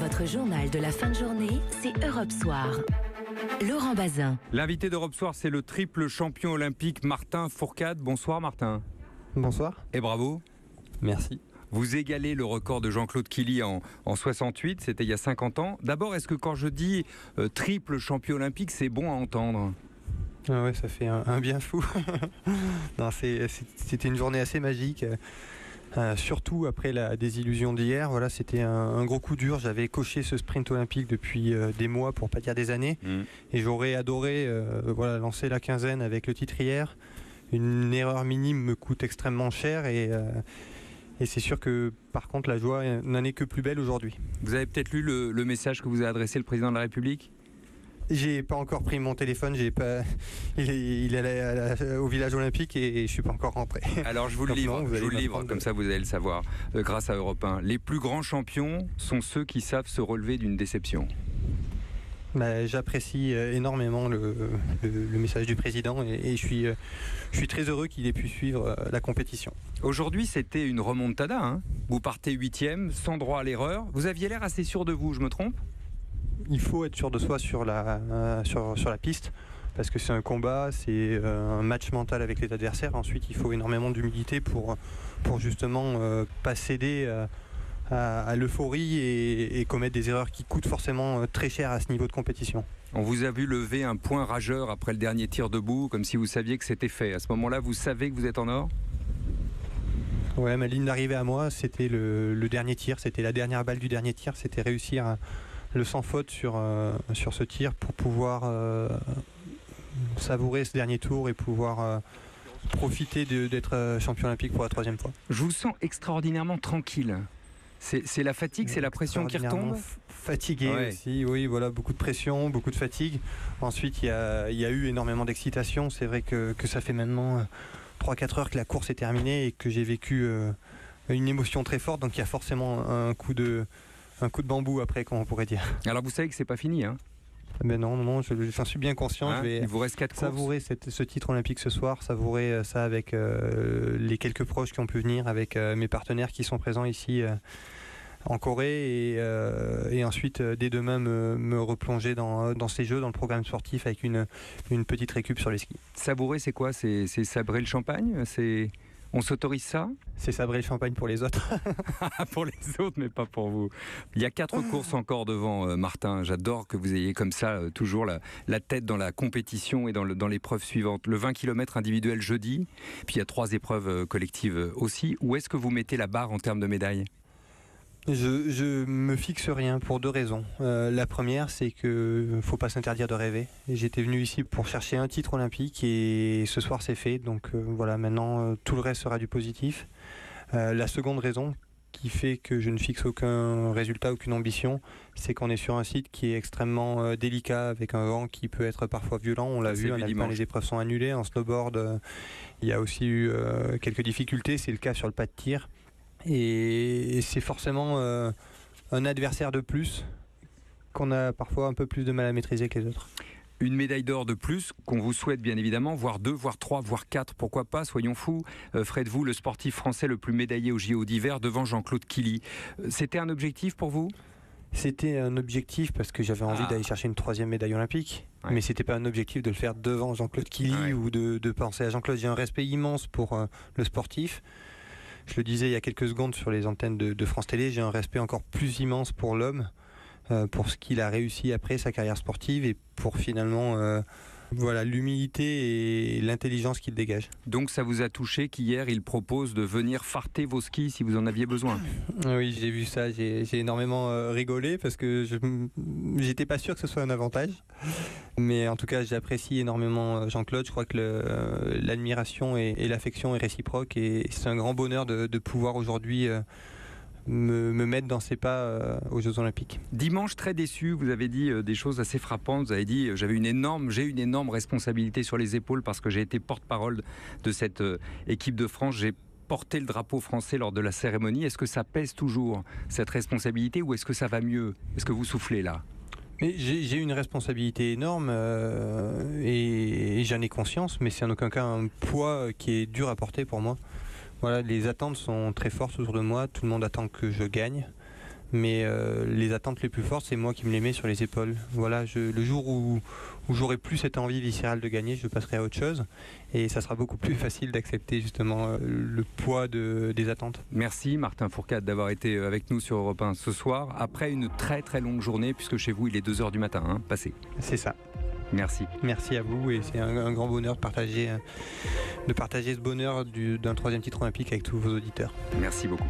Votre journal de la fin de journée, c'est Europe Soir. Laurent Bazin. L'invité d'Europe Soir, c'est le triple champion olympique Martin Fourcade. Bonsoir Martin. Bonsoir. Et bravo. Merci. Vous égalez le record de Jean-Claude Killy en 68, c'était il y a 50 ans. D'abord, est-ce que quand je dis triple champion olympique, c'est bon à entendre ? Ah ouais, ça fait un bien fou. Non, c'était une journée assez magique. Surtout après la désillusion d'hier, voilà, c'était un gros coup dur. J'avais coché ce sprint olympique depuis des mois, pour pas dire des années, et j'aurais adoré lancer la quinzaine avec le titre hier. Une erreur minime me coûte extrêmement cher et c'est sûr que par contre la joie n'en est que plus belle aujourd'hui. Vous avez peut-être lu le message que vous a adressé le président de la République ? J'ai pas encore pris mon téléphone, il est au village olympique et je suis pas encore rentré. Alors je vous le livre, comme ça vous allez le savoir, grâce à Europe 1. Les plus grands champions sont ceux qui savent se relever d'une déception. J'apprécie énormément le message du président et je suis très heureux qu'il ait pu suivre la compétition. Aujourd'hui, c'était une remontada, hein. Vous partez 8e, sans droit à l'erreur. Vous aviez l'air assez sûr de vous, je me trompe ? Il faut être sûr de soi sur la piste, parce que c'est un combat, c'est un match mental avec les adversaires. Ensuite, il faut énormément d'humilité pour justement pas céder à l'euphorie et commettre des erreurs qui coûtent forcément très cher à ce niveau de compétition. On vous a vu lever un point rageur après le dernier tir debout, comme si vous saviez que c'était fait. À ce moment-là, vous savez que vous êtes en or ? Ouais, ma ligne d'arrivée à moi, c'était le dernier tir, c'était la dernière balle du dernier tir, c'était réussir le sans faute sur ce tir pour pouvoir savourer ce dernier tour et pouvoir profiter d'être champion olympique pour la 3e fois. Je vous sens extraordinairement tranquille. C'est la fatigue, c'est la pression qui retombe ? Fatigué aussi, oui, voilà, beaucoup de pression, beaucoup de fatigue. Ensuite, il y a eu énormément d'excitation. C'est vrai que ça fait maintenant 3-4 heures que la course est terminée et que j'ai vécu une émotion très forte. Donc il y a forcément un coup de bambou après, comme on pourrait dire. Alors vous savez que c'est pas fini, hein ? Mais non, j'en suis bien conscient. Je vais il vous reste 4 savourer ce titre olympique ce soir, savourer ça avec les quelques proches qui ont pu venir, avec mes partenaires qui sont présents ici en Corée et ensuite dès demain me replonger dans ces jeux, dans le programme sportif avec une petite récup sur les skis. Savourer, c'est quoi ? C'est sabrer le champagne ? On s'autorise ça ? C'est sabrer le champagne pour les autres. Pour les autres, mais pas pour vous. Il y a 4 courses encore devant, Martin. J'adore que vous ayez comme ça toujours la tête dans la compétition et dans l'épreuve suivante. Le 20 km individuel jeudi, puis il y a 3 épreuves collectives aussi. Où est-ce que vous mettez la barre en termes de médailles ? Je me fixe rien pour 2 raisons. La première, c'est que faut pas s'interdire de rêver. J'étais venu ici pour chercher un titre olympique et ce soir c'est fait. Donc voilà, maintenant tout le reste sera du positif. La seconde raison qui fait que je ne fixe aucun résultat, aucune ambition, c'est qu'on est sur un site qui est extrêmement délicat, avec un vent qui peut être parfois violent. On l'a vu, en alpin, les épreuves sont annulées. En snowboard, il y a aussi eu quelques difficultés. C'est le cas sur le pas de tir. Et c'est forcément un adversaire de plus qu'on a parfois un peu plus de mal à maîtriser que les autres. Une médaille d'or de plus qu'on vous souhaite bien évidemment, voire 2, voire 3, voire 4, pourquoi pas, soyons fous. Ferez-vous le sportif français le plus médaillé au JO d'hiver devant Jean-Claude Killy. C'était un objectif pour vous ? C'était un objectif parce que j'avais envie d'aller chercher une 3e médaille olympique, mais c'était pas un objectif de le faire devant Jean-Claude Killy ou de penser à Jean-Claude. J'ai un respect immense pour le sportif. Je le disais il y a quelques secondes sur les antennes de France Télé, j'ai un respect encore plus immense pour l'homme, pour ce qu'il a réussi après sa carrière sportive et pour finalement l'humilité et l'intelligence qu'il dégage. Donc ça vous a touché qu'hier il propose de venir farter vos skis si vous en aviez besoin ? Oui, j'ai vu ça, j'ai énormément rigolé parce que j'étais pas sûr que ce soit un avantage. Mais en tout cas, j'apprécie énormément Jean-Claude. Je crois que l'admiration et l'affection est réciproque et c'est un grand bonheur de pouvoir aujourd'hui me mettre dans ses pas aux Jeux Olympiques. Dimanche, très déçu, vous avez dit des choses assez frappantes. Vous avez dit j'ai une énorme responsabilité sur les épaules parce que j'ai été porte-parole de cette équipe de France. J'ai porté le drapeau français lors de la cérémonie. Est-ce que ça pèse toujours, cette responsabilité, ou est-ce que ça va mieux ? Est-ce que vous soufflez là ? Mais j'ai une responsabilité énorme et j'en ai conscience, mais c'est en aucun cas un poids qui est dur à porter pour moi. Voilà, les attentes sont très fortes autour de moi, tout le monde attend que je gagne. Mais les attentes les plus fortes, c'est moi qui me les mets sur les épaules. Voilà, le jour où j'aurai plus cette envie viscérale de gagner, je passerai à autre chose. Et ça sera beaucoup plus facile d'accepter justement le poids des attentes. Merci Martin Fourcade d'avoir été avec nous sur Europe 1 ce soir, après une très très longue journée, puisque chez vous il est 2h du matin, hein, passé. C'est ça. Merci. Merci à vous, et c'est un grand bonheur de partager ce bonheur d'un 3e titre olympique avec tous vos auditeurs. Merci beaucoup.